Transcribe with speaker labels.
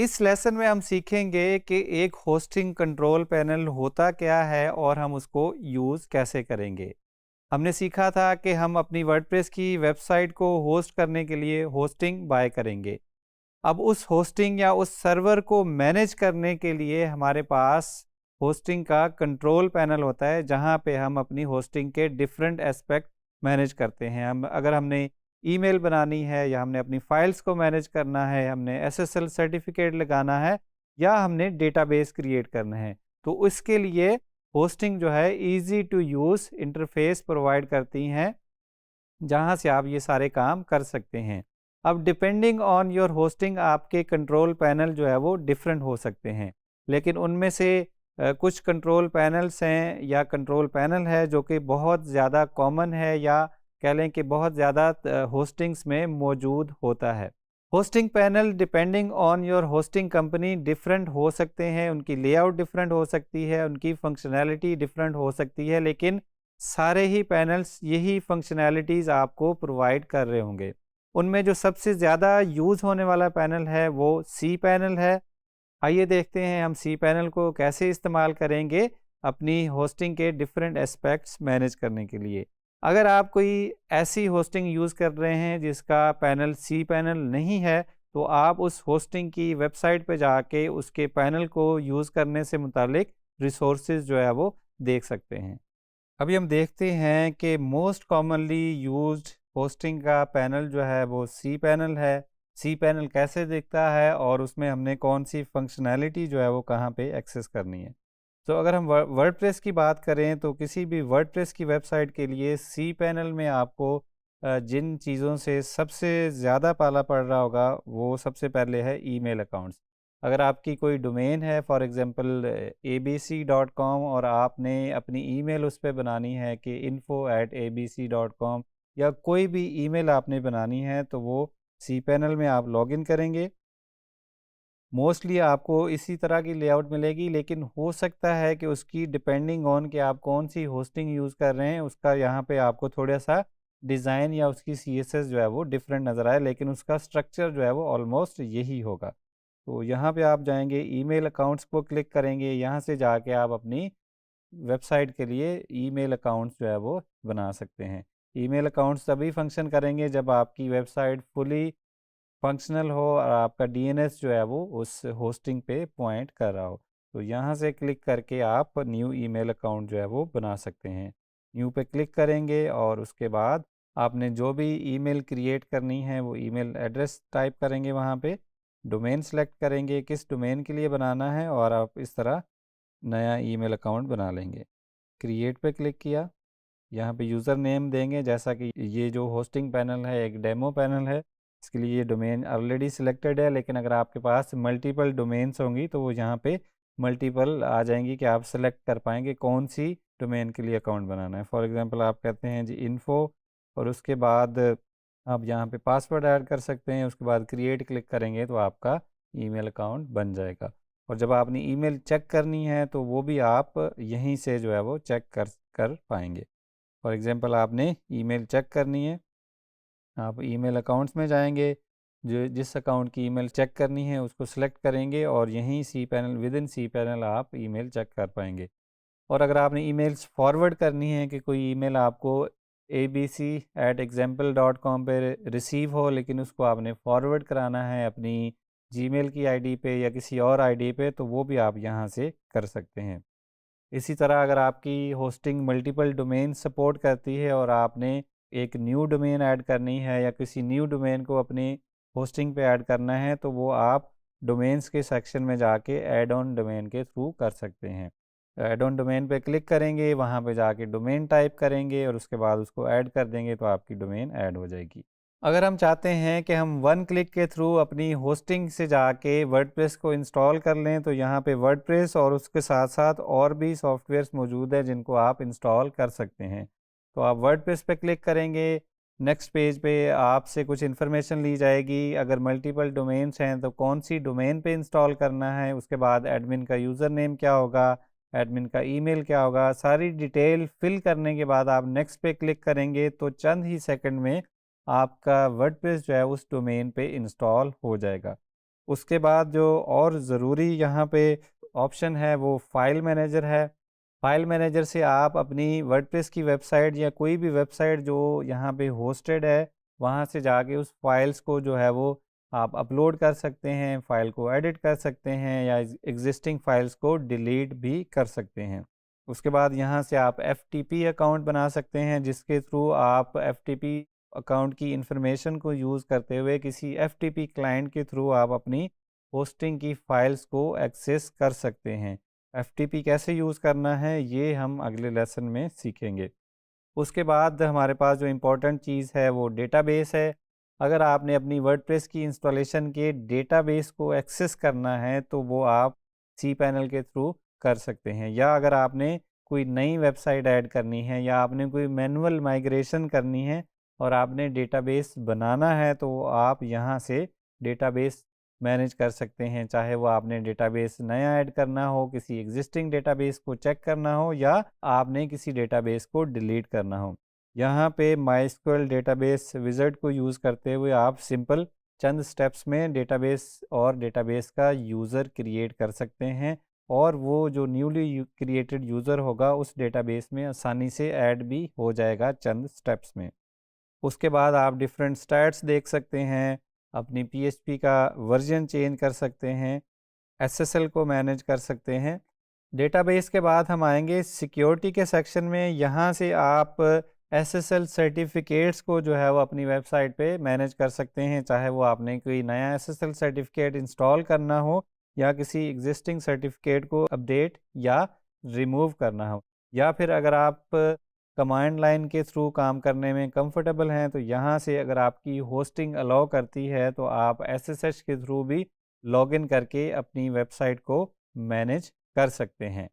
Speaker 1: इस लेसन में हम सीखेंगे कि एक होस्टिंग कंट्रोल पैनल होता क्या है और हम उसको यूज़ कैसे करेंगे। हमने सीखा था कि हम अपनी वर्डप्रेस की वेबसाइट को होस्ट करने के लिए होस्टिंग बाय करेंगे। अब उस होस्टिंग या उस सर्वर को मैनेज करने के लिए हमारे पास होस्टिंग का कंट्रोल पैनल होता है, जहाँ पे हम अपनी होस्टिंग के डिफरेंट एस्पेक्ट मैनेज करते हैं। हम अगर हमने ईमेल बनानी है या हमने अपनी फाइल्स को मैनेज करना है, हमने एसएसएल सर्टिफिकेट लगाना है या हमने डेटाबेस क्रिएट करना है, तो उसके लिए होस्टिंग जो है easy to use interface provide करती हैं, जहाँ से आप ये सारे काम कर सकते हैं। अब डिपेंडिंग ऑन योर होस्टिंग आपके कंट्रोल पैनल जो है वो डिफरेंट हो सकते हैं, लेकिन उनमें से कुछ कंट्रोल पैनल्स हैं या कंट्रोल पैनल है जो कि बहुत ज़्यादा कॉमन है या कह लें कि बहुत ज़्यादा होस्टिंग्स में मौजूद होता है। Hosting panel depending on your hosting company different हो सकते हैं, उनकी लेआउट डिफरेंट हो सकती है, उनकी फंक्शनैलिटी डिफरेंट हो सकती है, लेकिन सारे ही पैनल्स यही फंक्शनैलिटीज़ आपको प्रोवाइड कर रहे होंगे। उनमें जो सबसे ज़्यादा यूज़ होने वाला पैनल है वो सी पैनल है। आइए देखते हैं हम सी पैनल को कैसे इस्तेमाल करेंगे अपनी होस्टिंग के डिफरेंट एस्पेक्ट्स मैनेज करने के लिए। अगर आप कोई ऐसी होस्टिंग यूज़ कर रहे हैं जिसका पैनल सी पैनल नहीं है, तो आप उस होस्टिंग की वेबसाइट पे जाके उसके पैनल को यूज़ करने से मुतालिक रिसोर्सेज जो है वो देख सकते हैं। अभी हम देखते हैं कि मोस्ट कॉमनली यूज्ड होस्टिंग का पैनल जो है वो सी पैनल है। सी पैनल कैसे दिखता है और उसमें हमने कौन सी फंक्शनैलिटी जो है वो कहाँ पे एक्सेस करनी है। तो अगर हम वर्डप्रेस की बात करें तो किसी भी वर्डप्रेस की वेबसाइट के लिए सी पैनल में आपको जिन चीज़ों से सबसे ज़्यादा पाला पड़ रहा होगा वो सबसे पहले है ईमेल अकाउंट्स। अगर आपकी कोई डोमेन है फॉर एग्ज़ाम्पल abc.com और आपने अपनी ईमेल उस पे बनानी है कि info@abc.com या कोई भी ईमेल आपने बनानी है, तो वो सी पैनल में आप लॉगिन करेंगे। मोस्टली आपको इसी तरह की लेआउट मिलेगी, लेकिन हो सकता है कि उसकी डिपेंडिंग ऑन कि आप कौन सी होस्टिंग यूज़ कर रहे हैं, उसका यहाँ पे आपको थोड़ा-सा डिज़ाइन या उसकी सीएसएस जो है वो डिफरेंट नज़र आए, लेकिन उसका स्ट्रक्चर जो है वो ऑलमोस्ट यही होगा। तो यहाँ पे आप जाएँगे, ईमेल अकाउंट्स को क्लिक करेंगे, यहाँ से जाके आप अपनी वेबसाइट के लिए ईमेल अकाउंट्स जो है वो बना सकते हैं। ईमेल अकाउंट्स तभी फंक्शन करेंगे जब आपकी वेबसाइट फुली फंक्शनल हो और आपका डीएनएस जो है वो उस होस्टिंग पे पॉइंट कर रहा हो। तो यहाँ से क्लिक करके आप न्यू ईमेल अकाउंट जो है वो बना सकते हैं। न्यू पे क्लिक करेंगे और उसके बाद आपने जो भी ईमेल क्रिएट करनी है वो ईमेल एड्रेस टाइप करेंगे वहाँ पे, डोमेन सेलेक्ट करेंगे किस डोमेन के लिए बनाना है और आप इस तरह नया ईमेल अकाउंट बना लेंगे। क्रिएट पे क्लिक किया, यहाँ पे यूज़र नेम देंगे, जैसा कि ये जो होस्टिंग पैनल है एक डेमो पैनल है, इसके लिए ये डोमेन ऑलरेडी सिलेक्टेड है, लेकिन अगर आपके पास मल्टीपल डोमेन्स होंगी तो वो यहाँ पे मल्टीपल आ जाएंगी कि आप सेलेक्ट कर पाएंगे कौन सी डोमेन के लिए अकाउंट बनाना है। फॉर एग्जांपल आप कहते हैं जी इन्फो और उसके बाद आप यहाँ पे पासवर्ड ऐड कर सकते हैं, उसके बाद क्रिएट क्लिक करेंगे तो आपका ईमेल अकाउंट बन जाएगा। और जब आपने ईमेल चेक करनी है तो वो भी आप यहीं से जो है वो चेक कर पाएंगे। फॉर एग्जांपल आपने ईमेल चेक करनी है, आप ईमेल अकाउंट्स में जाएंगे, जो जिस अकाउंट की ईमेल चेक करनी है उसको सिलेक्ट करेंगे और यहीं C panel within C panel आप ईमेल चेक कर पाएंगे। और अगर आपने ईमेल्स फॉरवर्ड करनी है कि कोई ईमेल आपको abc@example.com पे रिसीव हो, लेकिन उसको आपने फॉरवर्ड कराना है अपनी जीमेल की आईडी पे या किसी और आईडी पे, तो वो भी आप यहाँ से कर सकते हैं। इसी तरह अगर आपकी होस्टिंग मल्टीपल डोमेन सपोर्ट करती है और आपने एक न्यू डोमेन ऐड करनी है या किसी न्यू डोमेन को अपनी होस्टिंग पे ऐड करना है, तो वो आप डोमेन्स के सेक्शन में जाके ऐड ऑन डोमेन के थ्रू कर सकते हैं। ऐड ऑन डोमेन पे क्लिक करेंगे, वहाँ पे जाके डोमेन टाइप करेंगे और उसके बाद उसको ऐड कर देंगे तो आपकी डोमेन ऐड हो जाएगी। अगर हम चाहते हैं कि हम वन क्लिक के थ्रू अपनी होस्टिंग से जाके वर्डप्रेस को इंस्टॉल कर लें, तो यहाँ पे वर्डप्रेस और उसके साथ साथ और भी सॉफ्टवेयर्स मौजूद हैं जिनको आप इंस्टॉल कर सकते हैं। तो आप वर्डप्रेस पे क्लिक करेंगे, नेक्स्ट पेज पे आपसे कुछ इन्फॉर्मेशन ली जाएगी, अगर मल्टीपल डोमेन्स हैं तो कौन सी डोमेन पे इंस्टॉल करना है, उसके बाद एडमिन का यूज़र नेम क्या होगा, एडमिन का ईमेल क्या होगा, सारी डिटेल फिल करने के बाद आप नेक्स्ट पे क्लिक करेंगे तो चंद ही सेकंड में आपका वर्डप्रेस जो है उस डोमेन पे इंस्टॉल हो जाएगा। उसके बाद जो और ज़रूरी यहाँ पे ऑप्शन है वो फ़ाइल मैनेजर है। फ़ाइल मैनेजर से आप अपनी वर्डप्रेस की वेबसाइट या कोई भी वेबसाइट जो यहाँ पे होस्टेड है, वहाँ से जाके उस फाइल्स को जो है वो आप अपलोड कर सकते हैं, फ़ाइल को एडिट कर सकते हैं या एग्ज़िस्टिंग फ़ाइल्स को डिलीट भी कर सकते हैं। उसके बाद यहाँ से आप एफ़टीपी अकाउंट बना सकते हैं, जिसके थ्रू आप एफ़टीपी अकाउंट की इन्फॉर्मेशन को यूज़ करते हुए किसी एफ़टीपी क्लाइंट के थ्रू आप अपनी होस्टिंग की फ़ाइल्स को एक्सेस कर सकते हैं। एफ़टीपी कैसे यूज़ करना है ये हम अगले लेसन में सीखेंगे। उसके बाद हमारे पास जो इम्पोर्टेंट चीज़ है वो डेटाबेस है। अगर आपने अपनी वर्डप्रेस की इंस्टॉलेशन के डेटाबेस को एक्सेस करना है तो वो आप cPanel के थ्रू कर सकते हैं, या अगर आपने कोई नई वेबसाइट ऐड करनी है या आपने कोई मैनुअल माइग्रेशन करनी है और आपने डेटाबेस बनाना है तो आप यहाँ से डेटाबेस मैनेज कर सकते हैं। चाहे वो आपने डेटाबेस नया ऐड करना हो, किसी एग्जिस्टिंग डेटाबेस को चेक करना हो या आपने किसी डेटाबेस को डिलीट करना हो। यहाँ पे माइस्क्वेल डेटाबेस विज़ार्ड को यूज़ करते हुए आप सिंपल चंद स्टेप्स में डेटाबेस और डेटाबेस का यूज़र क्रिएट कर सकते हैं और वो जो न्यूली क्रिएटेड यूज़र होगा उस डेटाबेस में आसानी से ऐड भी हो जाएगा चंद स्टेप्स में। उसके बाद आप डिफरेंट स्टैट्स देख सकते हैं, अपनी पीएचपी का वर्जन चेंज कर सकते हैं, एसएसएल को मैनेज कर सकते हैं। डेटाबेस के बाद हम आएंगे सिक्योरिटी के सेक्शन में। यहाँ से आप एसएसएल सर्टिफिकेट्स को जो है वो अपनी वेबसाइट पे मैनेज कर सकते हैं, चाहे वो आपने कोई नया एसएसएल सर्टिफिकेट इंस्टॉल करना हो या किसी एग्जिस्टिंग सर्टिफिकेट को अपडेट या रिमूव करना हो, या फिर अगर आप कमांड लाइन के थ्रू काम करने में कंफर्टेबल हैं तो यहाँ से अगर आपकी होस्टिंग अलाउ करती है तो आप एसएसएच के थ्रू भी लॉगिन करके अपनी वेबसाइट को मैनेज कर सकते हैं।